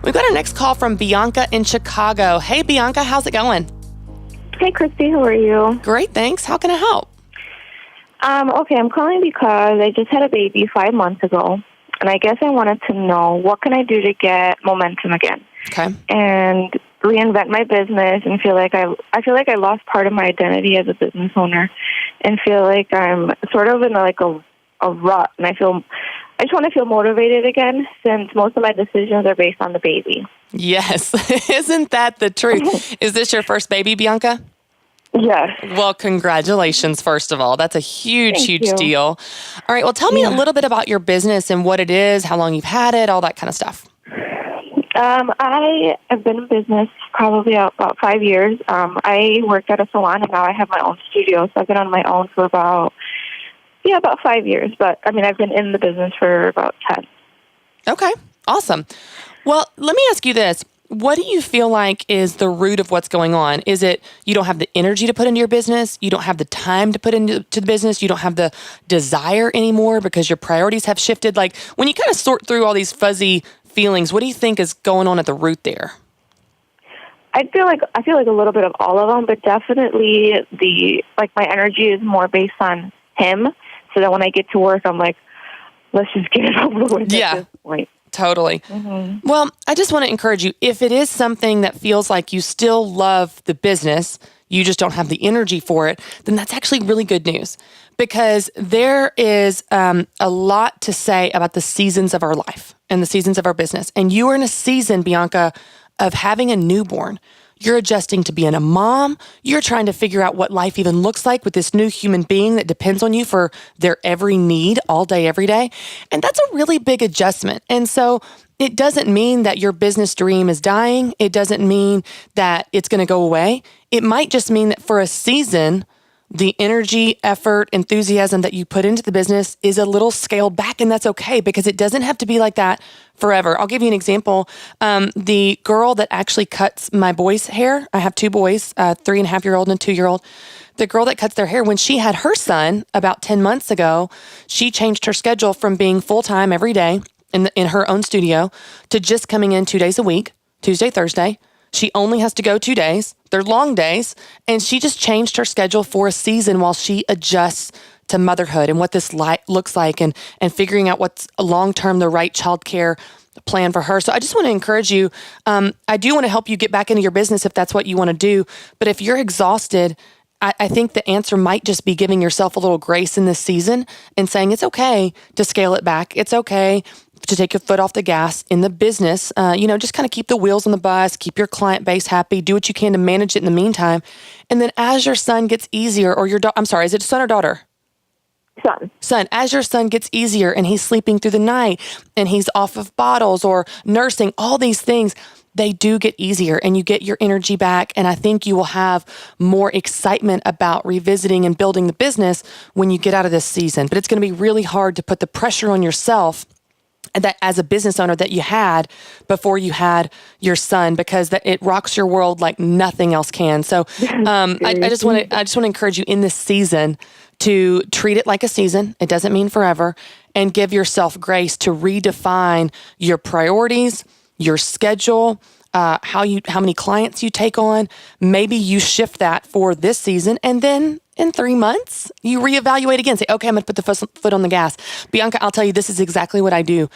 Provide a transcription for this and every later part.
We've got our next call from Bianca in Chicago. Hey, Bianca, how's it going? Hey, Christy, how are you? Great, thanks. How can I help? Okay, I'm calling because I just had a baby 5 months ago, and I guess I wanted to know what can I do to get momentum again, Okay. and reinvent my business, and feel like I feel like I lost part of my identity as a business owner, and feel like I'm sort of in a rut, and I just want to feel motivated again, since most of my decisions are based on the baby. Yes. Isn't that the truth? Is this your first baby, Bianca? Yes. Well, congratulations, first of all. That's a huge, Thank huge you. deal. All right. Well, tell me a little bit about your business and what it is, how long you've had it, all that kind of stuff. I have been in business probably about 5 years. I worked at a salon, and now I have my own studio, so I've been on my own for about 5 years. But, I mean, I've been in the business for about 10. Okay. Awesome. Well, let me ask you this. What do you feel like is the root of what's going on? Is it you don't have the energy to put into your business? You don't have the time to put into the business? You don't have the desire anymore because your priorities have shifted? Like, when you kind of sort through all these fuzzy feelings, what do you think is going on at the root there? I feel like a little bit of all of them, but definitely my energy is more based on him, so that when I get to work, I'm like, let's just get it over with at this point. Totally. Mm-hmm. Well, I just want to encourage you, if it is something that feels like you still love the business, you just don't have the energy for it, then that's actually really good news, because there is a lot to say about the seasons of our life and the seasons of our business. And you are in a season, Bianca, of having a newborn. You're adjusting to being a mom. You're trying to figure out what life even looks like with this new human being that depends on you for their every need all day, every day. And that's a really big adjustment. And so it doesn't mean that your business dream is dying. It doesn't mean that it's going to go away. It might just mean that for a season, the energy, effort, enthusiasm that you put into the business is a little scaled back, and that's okay, because it doesn't have to be like that forever. I'll give you an example. The girl that actually cuts my boys' hair, I have 2 boys, 3.5-year-old and a 2-year-old. The girl that cuts their hair, when she had her son about 10 months ago, she changed her schedule from being full-time every day in her own studio to just coming in 2 days a week, Tuesday, Thursday. She only has to go 2 days. They're long days. And she just changed her schedule for a season while she adjusts to motherhood and what this looks like, and figuring out what's long-term the right childcare plan for her. So I just want to encourage you. I do want to help you get back into your business if that's what you want to do. But if you're exhausted, I think the answer might just be giving yourself a little grace in this season and saying it's okay to scale it back. It's okay to take your foot off the gas in the business. Just kind of keep the wheels on the bus, keep your client base happy, do what you can to manage it in the meantime. And then as your son gets easier, or is it son or daughter? Son. As your son gets easier and he's sleeping through the night and he's off of bottles or nursing, all these things, they do get easier and you get your energy back. And I think you will have more excitement about revisiting and building the business when you get out of this season. But it's going to be really hard to put the pressure on yourself that as a business owner that you had before you had your son, because that it rocks your world like nothing else can. So I just want to encourage you in this season to treat it like a season. It doesn't mean forever, and give yourself grace to redefine your priorities, your schedule, how many clients you take on. Maybe you shift that for this season, and then in 3 months, you reevaluate again. Say, okay, I'm going to put the foot on the gas. Bianca, I'll tell you, this is exactly what I do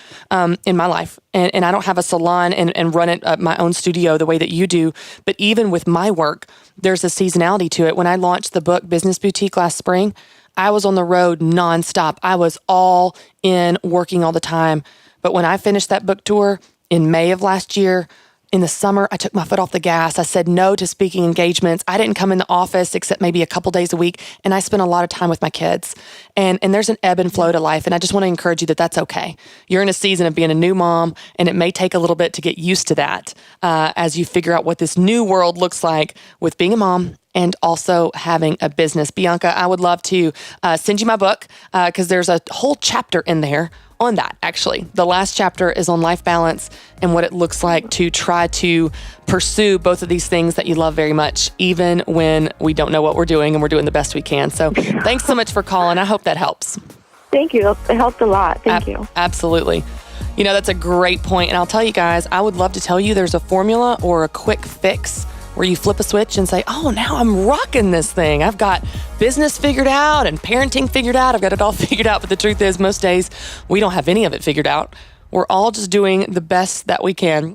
in my life. And I don't have a salon and run it my own studio the way that you do. But even with my work, there's a seasonality to it. When I launched the book Business Boutique last spring, I was on the road nonstop. I was all in, working all the time. But when I finished that book tour in May of last year, in the summer, I took my foot off the gas. I said no to speaking engagements. I didn't come in the office except maybe a couple days a week. And I spent a lot of time with my kids. And there's an ebb and flow to life. And I just want to encourage you that that's okay. You're in a season of being a new mom, and it may take a little bit to get used to that as you figure out what this new world looks like with being a mom and also having a business. Bianca, I would love to send you my book because there's a whole chapter in there on that, actually. The last chapter is on life balance and what it looks like to try to pursue both of these things that you love very much, even when we don't know what we're doing and we're doing the best we can. So thanks so much for calling. I hope that helps. Thank you. It helped a lot. Thank you. Absolutely. That's a great point. And I'll tell you guys, I would love to tell you there's a formula or a quick fix where you flip a switch and say, oh, now I'm rocking this thing. I've got business figured out and parenting figured out. I've got it all figured out. But the truth is, most days we don't have any of it figured out. We're all just doing the best that we can.